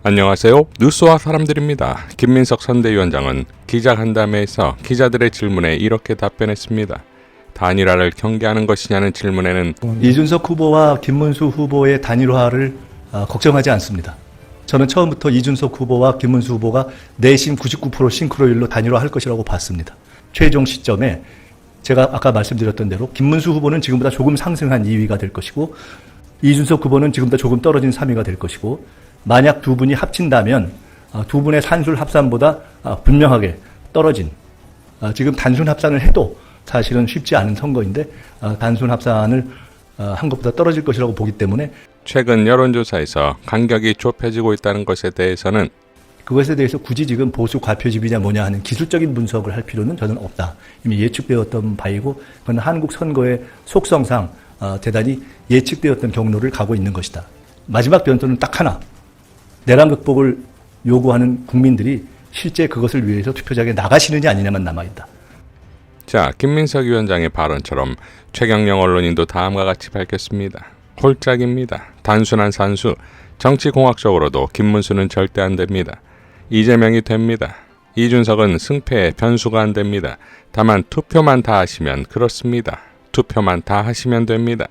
안녕하세요. 뉴스와 사람들입니다. 김민석 선대위원장은 기자간담회에서 기자들의 질문에 이렇게 답변했습니다. 단일화를 경계하는 것이냐는 질문에는 이준석 후보와 김문수 후보의 단일화를 걱정하지 않습니다. 저는 처음부터 이준석 후보와 김문수 후보가 내심 99% 싱크로율로 단일화할 것이라고 봤습니다. 최종 시점에 제가 아까 말씀드렸던 대로 김문수 후보는 지금보다 조금 상승한 2위가 될 것이고 이준석 후보는 지금보다 조금 떨어진 3위가 될 것이고 만약 두 분이 합친다면 두 분의 산술 합산보다 분명하게 떨어진 지금 단순 합산을 해도 사실은 쉽지 않은 선거인데 단순 합산을 한 것보다 떨어질 것이라고 보기 때문에 최근 여론조사에서 간격이 좁혀지고 있다는 것에 대해서는 그것에 대해서 굳이 지금 보수 과표집이냐 뭐냐 하는 기술적인 분석을 할 필요는 저는 없다. 이미 예측되었던 바이고 그건 한국 선거의 속성상 대단히 예측되었던 경로를 가고 있는 것이다. 마지막 변수는 딱 하나. 내란 극복을 요구하는 국민들이 실제 그것을 위해서 투표장에 나가시느냐 아니냐만 남아있다. 자, 김민석 위원장의 발언처럼 최경영 언론인도 다음과 같이 밝혔습니다. 홀짝입니다. 단순한 산수. 정치공학적으로도 김문수는 절대 안 됩니다. 이재명이 됩니다. 이준석은 승패에 변수가 안 됩니다. 다만 투표만 다 하시면 그렇습니다. 투표만 다 하시면 됩니다.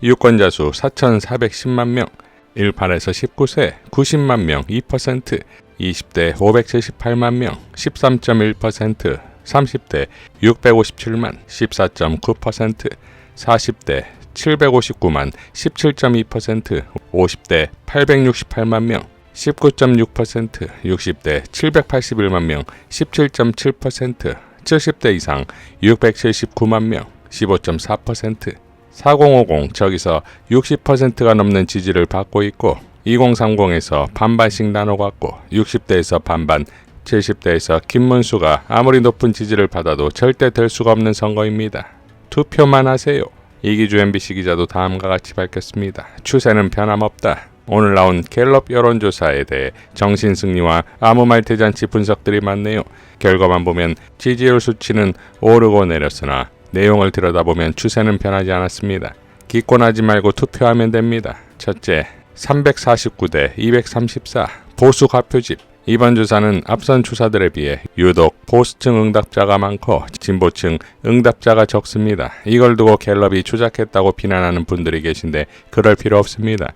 유권자 수 4,410만 명, 18에서 19세 90만 명 2%, 20대 578만 명 13.1%, 30대 657만 14.9%, 40대 759만 17.2%, 50대 868만 명 19.6%, 60대 781만 명 17.7%, 70대 이상 679만 명 15.4%, 4050 저기서 60%가 넘는 지지를 받고 있고 2030에서 반반씩 나눠갖고 60대에서 반반, 70대에서 김문수가 아무리 높은 지지를 받아도 절대 될 수가 없는 선거입니다. 투표만 하세요. 이기주 MBC 기자도 다음과 같이 밝혔습니다. 추세는 변함없다. 오늘 나온 갤럽 여론조사에 대해 정신승리와 아무 말 대잔치 분석들이 많네요. 결과만 보면 지지율 수치는 오르고 내렸으나 내용을 들여다보면 추세는 변하지 않았습니다. 기권하지 말고 투표하면 됩니다. 첫째, 349대 234 보수 과표집. 이번 조사는 앞선 조사들에 비해 유독 보수층 응답자가 많고 진보층 응답자가 적습니다. 이걸 두고 갤럽이 조작했다고 비난하는 분들이 계신데 그럴 필요 없습니다.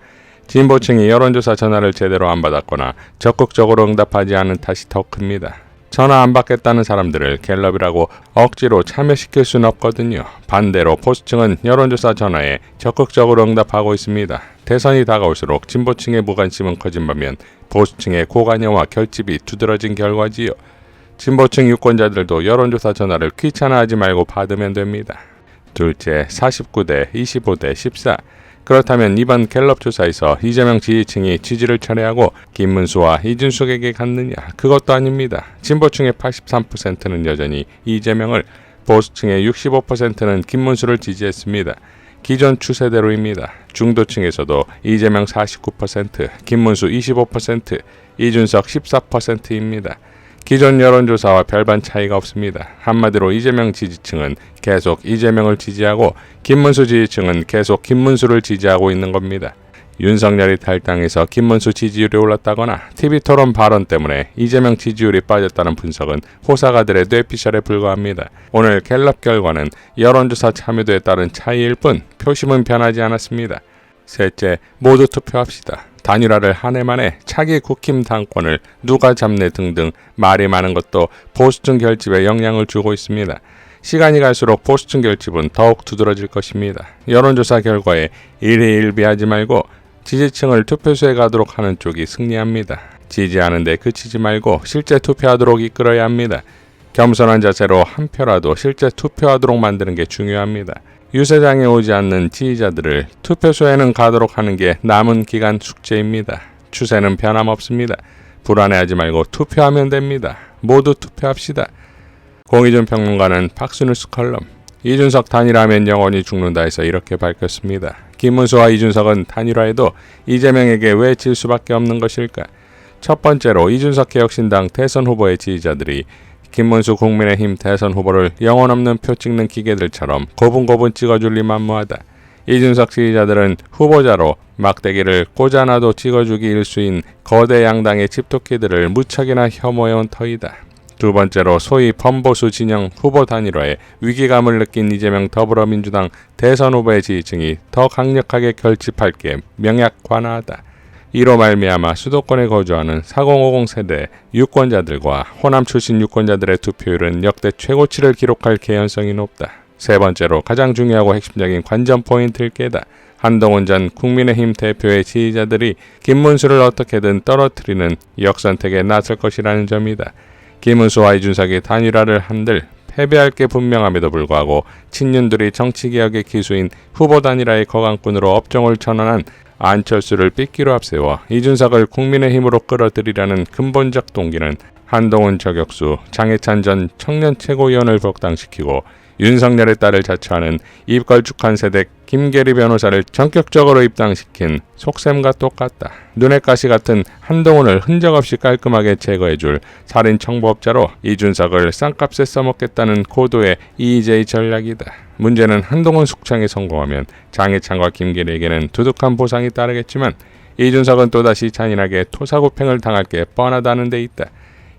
진보층이 여론조사 전화를 제대로 안 받았거나 적극적으로 응답하지 않은 탓이 더 큽니다. 전화 안 받겠다는 사람들을 갤럽이라고 억지로 참여시킬 수는 없거든요. 반대로 보수층은 여론조사 전화에 적극적으로 응답하고 있습니다. 대선이 다가올수록 진보층의 무관심은 커진 반면 보수층의 고관여와 결집이 두드러진 결과지요. 진보층 유권자들도 여론조사 전화를 귀찮아하지 말고 받으면 됩니다. 둘째, 49대 25대 14. 그렇다면 이번 갤럽 조사에서 이재명 지지층이 지지를 철회하고 김문수와 이준석에게 갔느냐? 그것도 아닙니다. 진보층의 83%는 여전히 이재명을, 보수층의 65%는 김문수를 지지했습니다. 기존 추세대로입니다. 중도층에서도 이재명 49%, 김문수 25%, 이준석 14%입니다. 기존 여론조사와 별반 차이가 없습니다. 한마디로 이재명 지지층은 계속 이재명을 지지하고 김문수 지지층은 계속 김문수를 지지하고 있는 겁니다. 윤석열이 탈당해서 김문수 지지율이 올랐다거나 TV토론 발언 때문에 이재명 지지율이 빠졌다는 분석은 호사가들의 뇌피셜에 불과합니다. 오늘 갤럽 결과는 여론조사 참여도에 따른 차이일 뿐 표심은 변하지 않았습니다. 셋째, 모두 투표합시다. 단일화를 한 해 만에 차기 국힘 당권을 누가 잡네 등등 말이 많은 것도 보수층 결집에 영향을 주고 있습니다. 시간이 갈수록 보수층 결집은 더욱 두드러질 것입니다. 여론조사 결과에 일희일비하지 말고 지지층을 투표소에 가도록 하는 쪽이 승리합니다. 지지하는 데 그치지 말고 실제 투표하도록 이끌어야 합니다. 겸손한 자세로 한 표라도 실제 투표하도록 만드는 게 중요합니다. 유세장에 오지 않는 지지자들을 투표소에는 가도록 하는 게 남은 기간 숙제입니다. 추세는 변함없습니다. 불안해하지 말고 투표하면 됩니다. 모두 투표합시다. 공희준 평론가는 박스뉴스 컬럼 이준석 단일화하면 영원히 죽는다 해서 이렇게 밝혔습니다. 김문수와 이준석은 단일화해도 이재명에게 왜 질 수밖에 없는 것일까? 첫 번째로 이준석 개혁신당 대선 후보의 지지자들이 김문수 국민의힘 대선 후보를 영혼 없는 표 찍는 기계들처럼 고분고분 찍어줄 리 만무하다. 이준석 지지자들은 후보자로 막대기를 꽂아놔도 찍어주기 일수인 거대 양당의 집토끼들을 무척이나 혐오해온 터이다. 두 번째로 소위 범보수 진영 후보 단일화에 위기감을 느낀 이재명 더불어민주당 대선 후보의 지지층이 더 강력하게 결집할 게 명약관화하다. 이로 말미암아 수도권에 거주하는 4050 세대 유권자들과 호남 출신 유권자들의 투표율은 역대 최고치를 기록할 개연성이 높다. 세 번째로 가장 중요하고 핵심적인 관전 포인트일 게다. 한동훈 전 국민의힘 대표의 지지자들이 김문수를 어떻게든 떨어뜨리는 역선택에 나설 것이라는 점이다. 김문수와 이준석이 단일화를 한들 패배할 게 분명함에도 불구하고 친윤들이 정치개혁의 기수인 후보 단일화의 거강꾼으로 업종을 전환한 안철수를 삐끼로 앞세워 이준석을 국민의힘으로 끌어들이려는 근본적 동기는 한동훈 저격수 장해찬 전 청년 최고위원을 복당시키고 윤석열의 딸을 자처하는 입걸쭉한 세대 김계리 변호사를 전격적으로 입당시킨 속셈과 똑같다. 눈의 가시 같은 한동훈을 흔적 없이 깔끔하게 제거해줄 살인 청부업자로 이준석을 쌍값에 써먹겠다는 고도의 EJ 전략이다. 문제는 한동훈 숙청에 성공하면 장해찬과 김계리에게는 두둑한 보상이 따르겠지만 이준석은 또다시 잔인하게 토사구팽을 당할 게 뻔하다는 데 있다.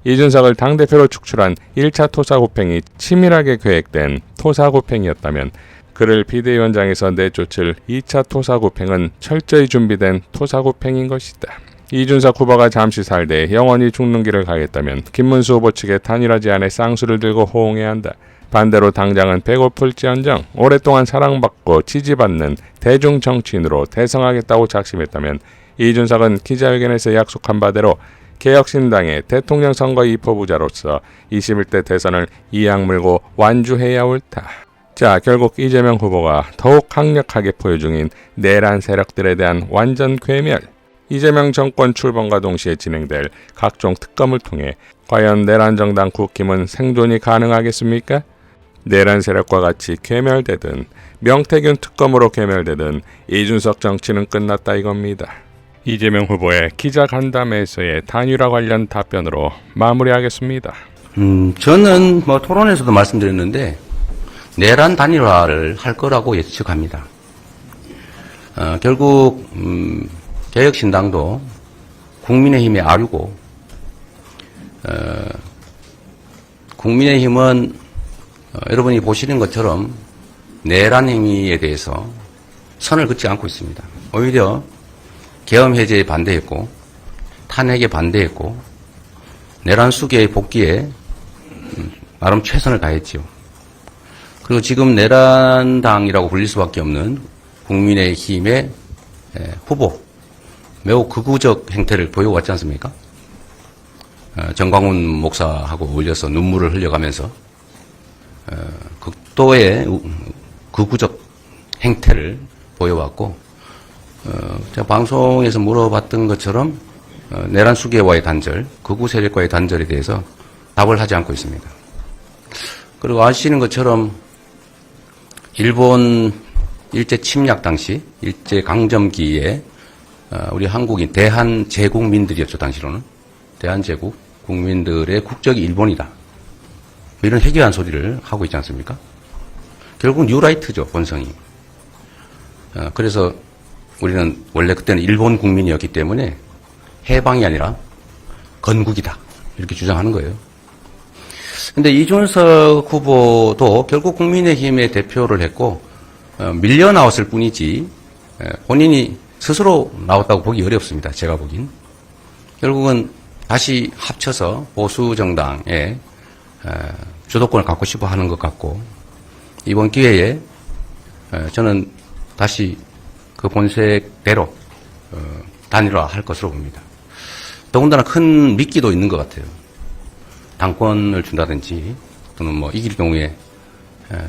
이준석을 당대표로 축출한 1차 토사구팽이 치밀하게 계획된 토사구팽이었다면 그를 비대위원장에서 내쫓을 2차 토사구팽은 철저히 준비된 토사구팽인 것이다. 이준석 후보가 잠시 살되 영원히 죽는 길을 가겠다면 김문수 후보 측의 단일화 제안에 쌍수를 들고 호응해야 한다. 반대로 당장은 배고플지언정 오랫동안 사랑받고 지지받는 대중 정치인으로 대성하겠다고 작심했다면 이준석은 기자회견에서 약속한 바대로 개혁신당의 대통령 선거 입후보자로서 21대 대선을 이악물고 완주해야 옳다. 자, 결국 이재명 후보가 더욱 강력하게 포효 중인 내란 세력들에 대한 완전 괴멸. 이재명 정권 출범과 동시에 진행될 각종 특검을 통해 과연 내란 정당 국힘은 생존이 가능하겠습니까? 내란 세력과 같이 괴멸되든 명태균 특검으로 괴멸되든 이준석 정치는 끝났다 이겁니다. 이재명 후보의 기자간담회에서의 단일화 관련 답변으로 마무리하겠습니다. 저는 토론에서도 말씀드렸는데 내란 단일화를 할 거라고 예측합니다. 결국 개혁신당도 국민의힘의 아류고 국민의힘은 여러분이 보시는 것처럼 내란 행위에 대해서 선을 긋지 않고 있습니다. 오히려 계엄 해제에 반대했고 탄핵에 반대했고 내란 수계의 복귀에 나름 최선을 다했지요. 그리고 지금 내란당이라고 불릴 수밖에 없는 국민의힘의 후보 매우 극우적 행태를 보여왔지 않습니까? 정광훈 목사하고 어울려서 눈물을 흘려가면서 극도의 극우적 행태를 보여왔고 제가 방송에서 물어봤던 것처럼 내란 수계와의 단절, 극우 세력과의 단절에 대해서 답을 하지 않고 있습니다. 그리고 아시는 것처럼 일본 일제 침략 당시 일제 강점기에 우리 한국인 대한제국민들이었죠. 당시로는 대한제국 국민들의 국적이 일본이다. 이런 해괴한 소리를 하고 있지 않습니까? 결국 뉴라이트죠. 본성이. 그래서 우리는 원래 그때는 일본 국민이었기 때문에 해방이 아니라 건국이다. 이렇게 주장하는 거예요. 근데 이준석 후보도 결국 국민의힘의 대표를 했고 밀려 나왔을 뿐이지 본인이 스스로 나왔다고 보기 어렵습니다. 제가 보긴. 결국은 다시 합쳐서 보수 정당의 주도권을 갖고 싶어 하는 것 같고 이번 기회에 저는 다시 그 본색대로 단일화할 것으로 봅니다. 더군다나 큰 미끼도 있는 것 같아요. 당권을 준다든지 또는 이길 경우에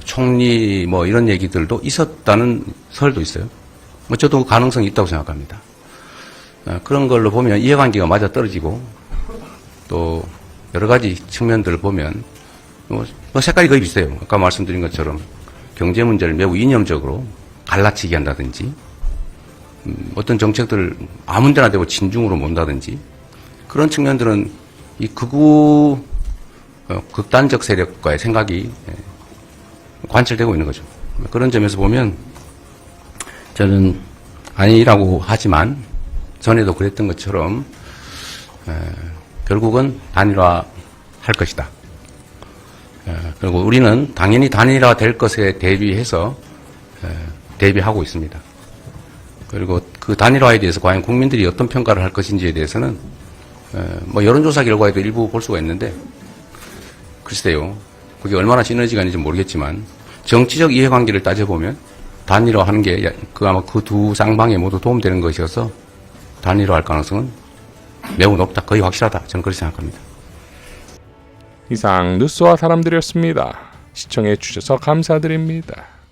총리 이런 얘기들도 있었다는 설도 있어요. 저도 가능성이 있다고 생각합니다. 그런 걸로 보면 이해관계가 맞아 떨어지고 또 여러 가지 측면들을 보면 색깔이 거의 비슷해요. 아까 말씀드린 것처럼 경제 문제를 매우 이념적으로 갈라치기 한다든지 어떤 정책들을 아무 데나 대고 진중으로 몬다든지 그런 측면들은 이 극우 극단적 세력과의 생각이 관철되고 있는 거죠. 그런 점에서 보면 저는 아니라고 하지만 전에도 그랬던 것처럼 결국은 단일화 할 것이다. 그리고 우리는 당연히 단일화 될 것에 대비해서 대비하고 있습니다. 그리고 그 단일화에 대해서 과연 국민들이 어떤 평가를 할 것인지에 대해서는 뭐 여론조사 결과에도 일부 볼 수가 있는데 글쎄요. 그게 얼마나 시너지가 있는지 모르겠지만 정치적 이해관계를 따져보면 단일화하는 게 아마 그 두 쌍방에 모두 도움되는 것이어서 단일화할 가능성은 매우 높다. 거의 확실하다. 저는 그렇게 생각합니다. 이상 뉴스와 사람들이었습니다. 시청해 주셔서 감사드립니다.